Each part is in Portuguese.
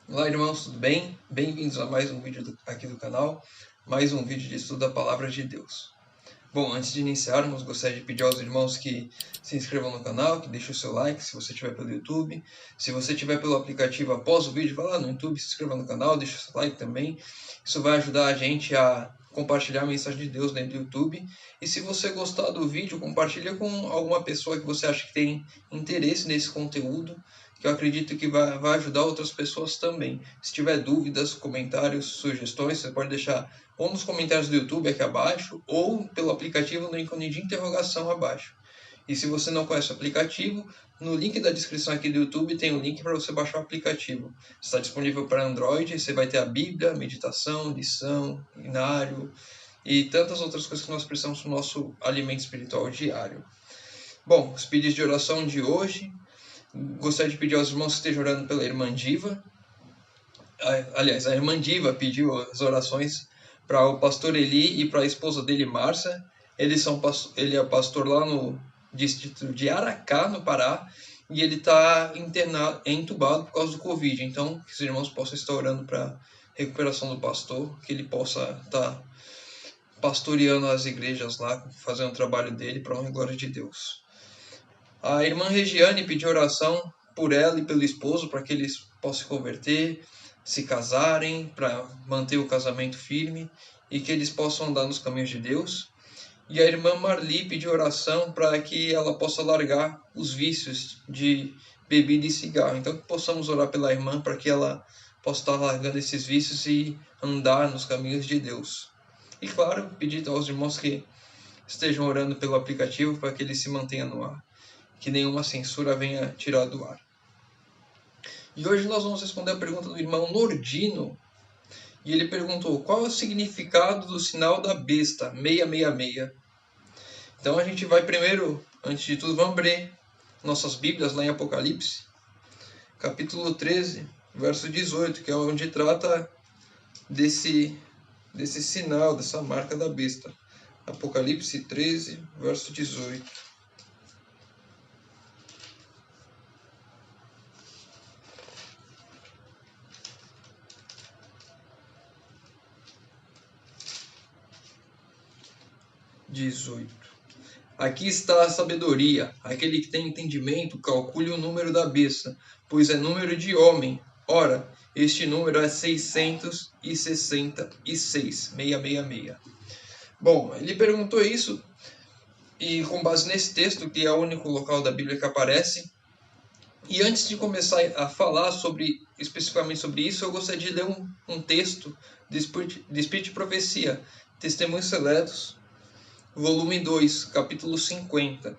Olá, irmãos, tudo bem? Bem-vindos a mais um vídeo aqui do canal, mais um vídeo de estudo da Palavra de Deus. Bom, antes de iniciarmos, gostaria de pedir aos irmãos que se inscrevam no canal, que deixem o seu like se você estiver pelo YouTube. Se você estiver pelo aplicativo após o vídeo, vá lá no YouTube, se inscreva no canal, deixe o seu like também. Isso vai ajudar a gente a compartilhar a mensagem de Deus dentro do YouTube. E se você gostar do vídeo, compartilha com alguma pessoa que você acha que tem interesse nesse conteúdo, que eu acredito que vai ajudar outras pessoas também. Se tiver dúvidas, comentários, sugestões, você pode deixar ou nos comentários do YouTube aqui abaixo, ou pelo aplicativo no ícone de interrogação abaixo. E se você não conhece o aplicativo, no link da descrição aqui do YouTube tem o link para você baixar o aplicativo. Está disponível para Android, você vai ter a Bíblia, meditação, lição, inário e tantas outras coisas que nós precisamos para o nosso alimento espiritual diário. Bom, os pedidos de oração de hoje, gostaria de pedir aos irmãos que estejam orando pela irmã Diva. Aliás, a irmã Diva pediu as orações para o pastor Eli e para a esposa dele, Márcia. Ele é pastor lá no distrito de Aracá, no Pará, e ele está entubado por causa do Covid. Então, que os irmãos possam estar orando para a recuperação do pastor, que ele possa estar pastoreando as igrejas lá, fazendo o trabalho dele para a honra e glória de Deus. A irmã Regiane pediu oração por ela e pelo esposo, para que eles possam se converter, se casarem, para manter o casamento firme e que eles possam andar nos caminhos de Deus. E a irmã Marli pediu oração para que ela possa largar os vícios de bebida e cigarro. Então, que possamos orar pela irmã para que ela possa estar largando esses vícios e andar nos caminhos de Deus. E, claro, pedir aos irmãos que estejam orando pelo aplicativo para que ele se mantenha no ar, que nenhuma censura venha tirar do ar. E hoje nós vamos responder a pergunta do irmão Nordino. E ele perguntou: qual é o significado do sinal da besta 666? Então a gente vai primeiro, antes de tudo, vamos abrir nossas Bíblias lá em Apocalipse, capítulo 13, verso 18, que é onde trata desse sinal, dessa marca da besta. Apocalipse 13, verso 18. Aqui está a sabedoria. Aquele que tem entendimento, calcule o número da besta, pois é número de homem. Ora, este número é 666. Bom, ele perguntou isso, e com base nesse texto, que é o único local da Bíblia que aparece. E antes de começar a falar especificamente sobre isso, eu gostaria de ler um texto de Espírito e Profecia, Testemunhos Seletos, volume 2, capítulo 50.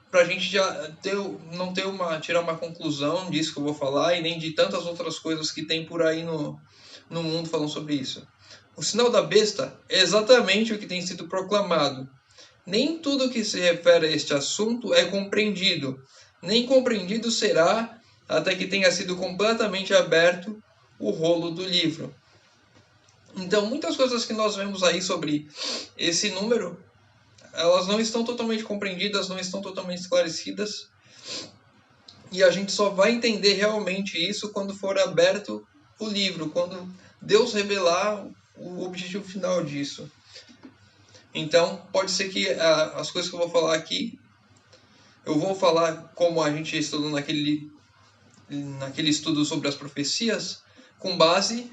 Para a gente já não tirar uma conclusão disso que eu vou falar, e nem de tantas outras coisas que tem por aí no mundo falando sobre isso. O sinal da besta é exatamente o que tem sido proclamado. Nem tudo que se refere a este assunto é compreendido, nem compreendido será até que tenha sido completamente aberto o rolo do livro. Então, muitas coisas que nós vemos aí sobre esse número, elas não estão totalmente compreendidas, não estão totalmente esclarecidas, e a gente só vai entender realmente isso quando for aberto o livro, quando Deus revelar o objetivo final disso. Então, pode ser que as coisas que eu vou falar aqui, eu vou falar como a gente estudou naquele estudo sobre as profecias, com base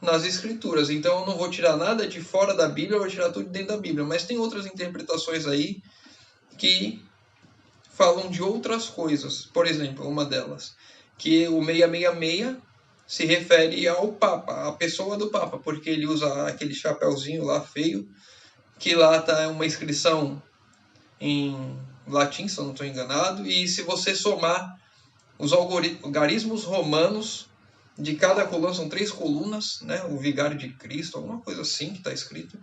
nas escrituras. Então eu não vou tirar nada de fora da Bíblia, eu vou tirar tudo dentro da Bíblia. Mas tem outras interpretações aí que falam de outras coisas. Por exemplo, uma delas, que o 666 se refere ao Papa, à pessoa do Papa, porque ele usa aquele chapéuzinho lá feio, que lá está uma inscrição em latim, se eu não estou enganado, e se você somar os algarismos romanos de cada coluna, são 3 colunas, né? O vigário de Cristo, alguma coisa assim que está escrito.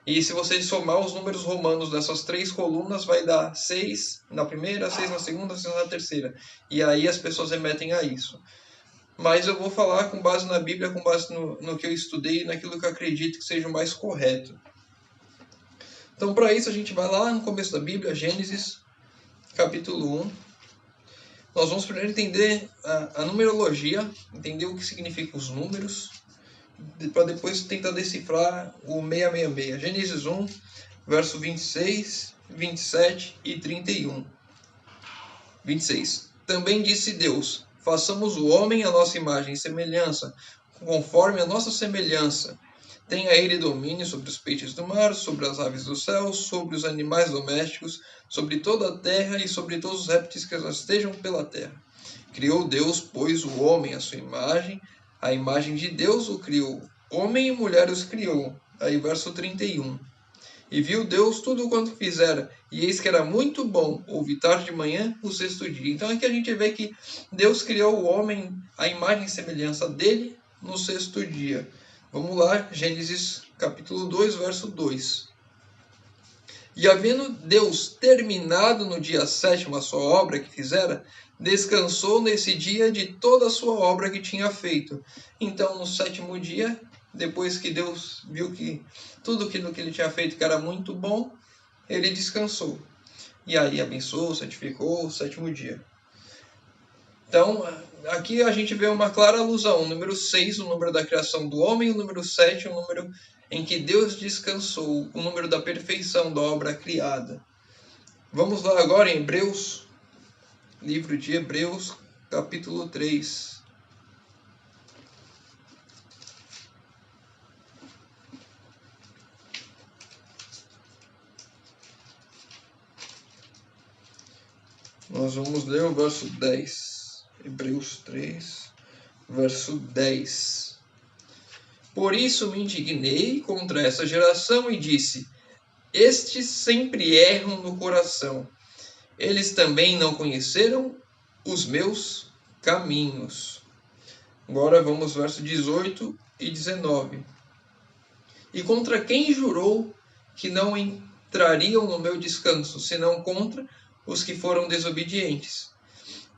E se você somar os números romanos dessas 3 colunas, vai dar 6 na primeira, 6 na segunda, 6 na terceira. E aí as pessoas remetem a isso. Mas eu vou falar com base na Bíblia, com base no que eu estudei e naquilo que eu acredito que seja o mais correto. Então, para isso, a gente vai lá no começo da Bíblia, Gênesis, capítulo 1. nós vamos primeiro entender a numerologia, entender o que significam os números, para depois tentar decifrar o 666. Gênesis 1, verso 26, 27 e 31. 26. Também disse Deus: façamos o homem à nossa imagem e semelhança, conforme a nossa semelhança. Tenha ele domínio sobre os peixes do mar, sobre as aves do céu, sobre os animais domésticos, sobre toda a terra e sobre todos os répteis que estejam pela terra. Criou Deus, pois, o homem à sua imagem, a imagem de Deus o criou. Homem e mulher os criou. Aí verso 31. E viu Deus tudo quanto fizera, e eis que era muito bom. Houve tarde de manhã o sexto dia. Então aqui a gente vê que Deus criou o homem, a imagem e semelhança dele, no sexto dia. Vamos lá, Gênesis capítulo 2, verso 2. E havendo Deus terminado no dia sétimo a sua obra que fizera, descansou nesse dia de toda a sua obra que tinha feito. Então, no sétimo dia, depois que Deus viu que tudo aquilo que ele tinha feito que era muito bom, ele descansou. E aí abençoou, santificou o sétimo dia. Então, aqui a gente vê uma clara alusão. O número 6, o número da criação do homem, o número 7, o número em que Deus descansou, o número da perfeição da obra criada. Vamos lá agora em Hebreus, livro de Hebreus, capítulo 3. Nós vamos ler o verso 10. Hebreus 3, verso 10. Por isso me indignei contra essa geração e disse: estes sempre erram no coração. Eles também não conheceram os meus caminhos. Agora vamos verso 18 e 19. E contra quem jurou que não entrariam no meu descanso, senão contra os que foram desobedientes?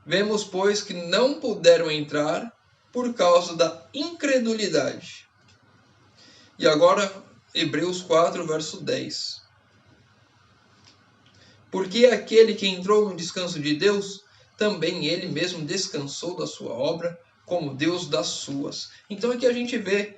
Vemos, pois, que não puderam entrar por causa da incredulidade. E agora, Hebreus 4, verso 10. Porque aquele que entrou no descanso de Deus, também ele mesmo descansou da sua obra, como Deus das suas. Então aqui a gente vê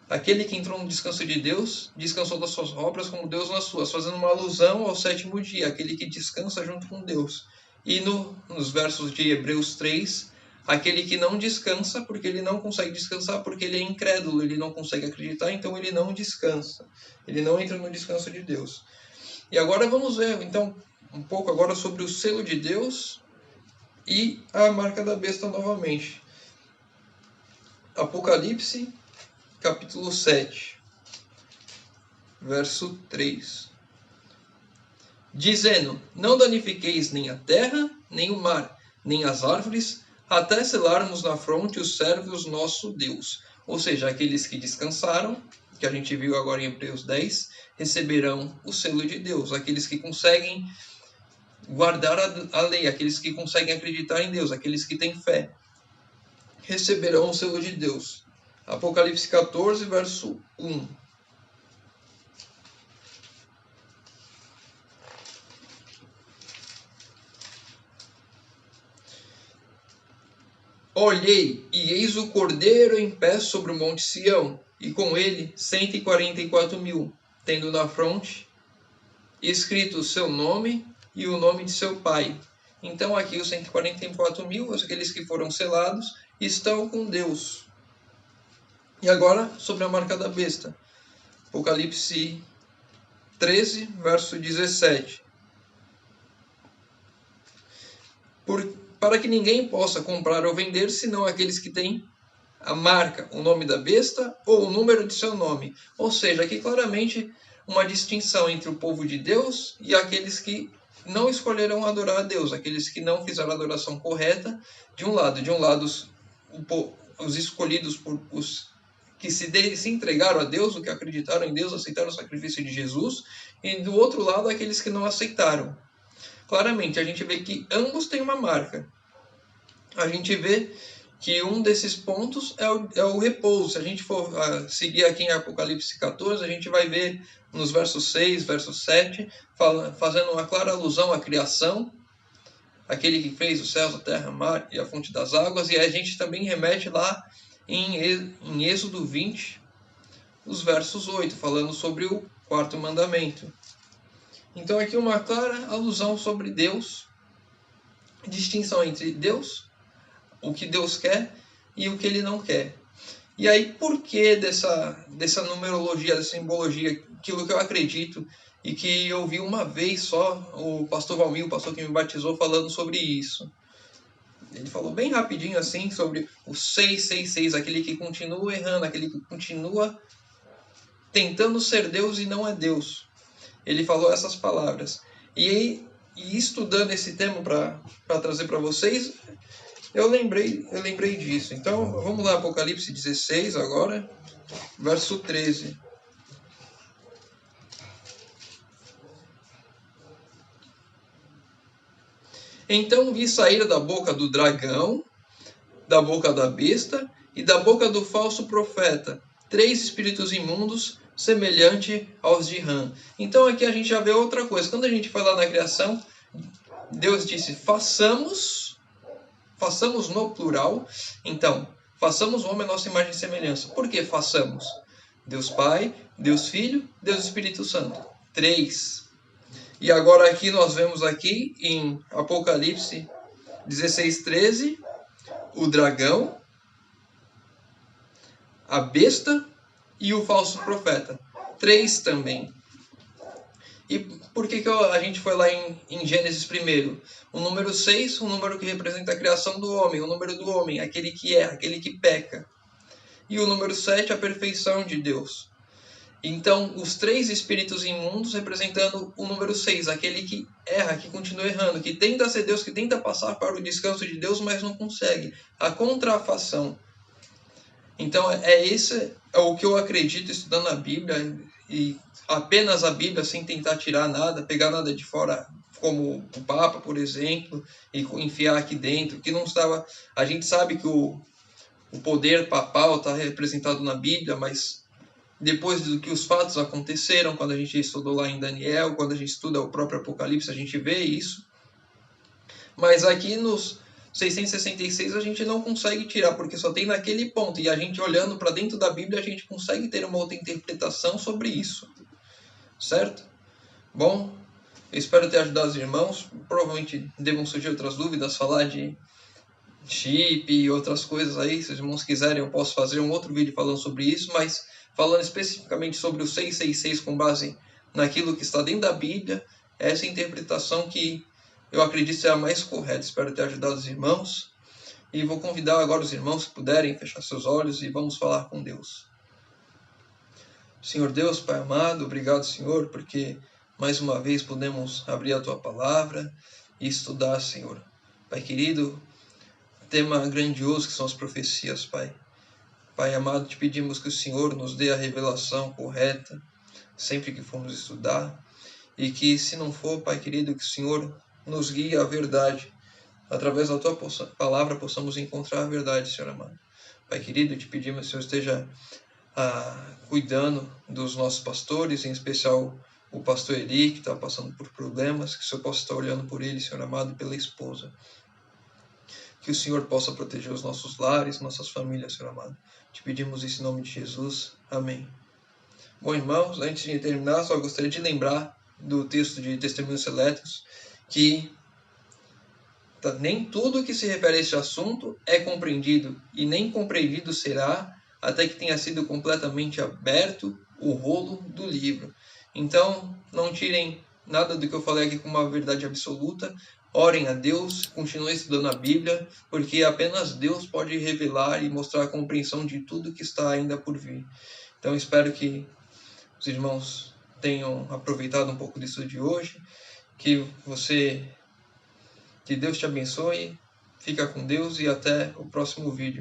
aquele que entrou no descanso de Deus, descansou das suas obras como Deus nas suas, fazendo uma alusão ao sétimo dia, aquele que descansa junto com Deus. E nos versos de Hebreus 3, aquele que não descansa, porque ele não consegue descansar, porque ele é incrédulo, ele não consegue acreditar, então ele não descansa. Ele não entra no descanso de Deus. E agora vamos ver, então, um pouco agora sobre o selo de Deus e a marca da besta novamente. Apocalipse, capítulo 7, verso 3. Dizendo: não danifiqueis nem a terra, nem o mar, nem as árvores, até selarmos na fronte os servos nosso Deus. Ou seja, aqueles que descansaram, que a gente viu agora em Hebreus 10, receberão o selo de Deus. Aqueles que conseguem guardar a lei, aqueles que conseguem acreditar em Deus, aqueles que têm fé, receberão o selo de Deus. Apocalipse 14, verso 1. Olhei, e eis o Cordeiro em pé sobre o monte Sião, e com ele 144.000, tendo na fronte escrito o seu nome e o nome de seu pai. Então aqui os 144.000, aqueles que foram selados, estão com Deus. E agora sobre a marca da besta. Apocalipse 13, verso 17. Para que ninguém possa comprar ou vender, senão aqueles que têm a marca, o nome da besta ou o número de seu nome. Ou seja, aqui claramente uma distinção entre o povo de Deus e aqueles que não escolheram adorar a Deus, aqueles que não fizeram a adoração correta. De um lado os escolhidos, os que se entregaram a Deus, os que acreditaram em Deus, aceitaram o sacrifício de Jesus, e do outro lado aqueles que não aceitaram. Claramente, a gente vê que ambos têm uma marca. A gente vê que um desses pontos é o repouso. Se a gente for seguir aqui em Apocalipse 14, a gente vai ver nos versos 6, verso 7, fazendo uma clara alusão à criação, aquele que fez os céus, a terra, o mar e a fonte das águas. E a gente também remete lá em Êxodo 20, os versos 8, falando sobre o quarto mandamento. Então aqui uma clara alusão sobre Deus, distinção entre Deus, o que Deus quer e o que Ele não quer. E aí, por que dessa numerologia, dessa simbologia, aquilo que eu acredito e que eu vi uma vez só o pastor Valmir, o pastor que me batizou, falando sobre isso. Ele falou bem rapidinho assim sobre o 666, aquele que continua errando, aquele que continua tentando ser Deus e não é Deus. Ele falou essas palavras. E estudando esse tema para trazer para vocês, eu lembrei disso. Então, vamos lá, Apocalipse 16 agora, verso 13. Então vi sair da boca do dragão, da boca da besta e da boca do falso profeta 3 espíritos imundos, semelhante aos de Rã. Então aqui a gente já vê outra coisa. Quando a gente foi lá na criação, Deus disse, façamos no plural. Então, façamos o homem a nossa imagem e semelhança. Por que façamos? Deus Pai, Deus Filho, Deus Espírito Santo. 3. E agora aqui nós vemos aqui em Apocalipse 16:13, o dragão, a besta e o falso profeta. 3 também. E por que a gente foi lá em Gênesis primeiro? O número 6, o número que representa a criação do homem, o número do homem, aquele que erra, aquele que peca. E o número 7, a perfeição de Deus. Então, os 3 espíritos imundos representando o número 6, aquele que erra, que continua errando, que tenta ser Deus, que tenta passar para o descanso de Deus, mas não consegue. A contrafação. Então, esse é o que eu acredito estudando a Bíblia, e apenas a Bíblia, sem tentar tirar nada, pegar nada de fora, como o Papa, por exemplo, e enfiar aqui dentro, que não estava... A gente sabe que o poder papal está representado na Bíblia, mas depois do que os fatos aconteceram, quando a gente estudou lá em Daniel, quando a gente estuda o próprio Apocalipse, a gente vê isso. Mas aqui nos 666 a gente não consegue tirar, porque só tem naquele ponto. E a gente olhando para dentro da Bíblia, a gente consegue ter uma outra interpretação sobre isso. Certo? Bom, eu espero ter ajudado os irmãos. Provavelmente devam surgir outras dúvidas, falar de chip e outras coisas aí. Se os irmãos quiserem, eu posso fazer um outro vídeo falando sobre isso, mas falando especificamente sobre o 666 com base naquilo que está dentro da Bíblia, essa interpretação que eu acredito ser a mais correta. Espero ter ajudado os irmãos. E vou convidar agora os irmãos que puderem fechar seus olhos e vamos falar com Deus. Senhor Deus, Pai amado, obrigado, Senhor, porque mais uma vez podemos abrir a Tua Palavra e estudar, Senhor. Pai querido, tema grandioso que são as profecias, Pai. Pai amado, te pedimos que o Senhor nos dê a revelação correta sempre que formos estudar e que, se não for, Pai querido, que o Senhor nos guie à verdade. Através da Tua Palavra possamos encontrar a verdade, Senhor amado. Pai querido, te pedimos que o Senhor esteja cuidando dos nossos pastores, em especial o pastor Eli, que está passando por problemas, que o Senhor possa estar olhando por ele, Senhor amado, e pela esposa. Que o Senhor possa proteger os nossos lares, nossas famílias, Senhor amado. Te pedimos isso em nome de Jesus. Amém. Bom, irmãos, antes de terminar, só gostaria de lembrar do texto de Testemunhos Seletos, que nem tudo que se refere a este assunto é compreendido, e nem compreendido será até que tenha sido completamente aberto o rolo do livro. Então, não tirem nada do que eu falei aqui como uma verdade absoluta. Orem a Deus, continuem estudando a Bíblia, porque apenas Deus pode revelar e mostrar a compreensão de tudo que está ainda por vir. Então, espero que os irmãos tenham aproveitado um pouco disso de hoje, que Deus te abençoe, fica com Deus e até o próximo vídeo.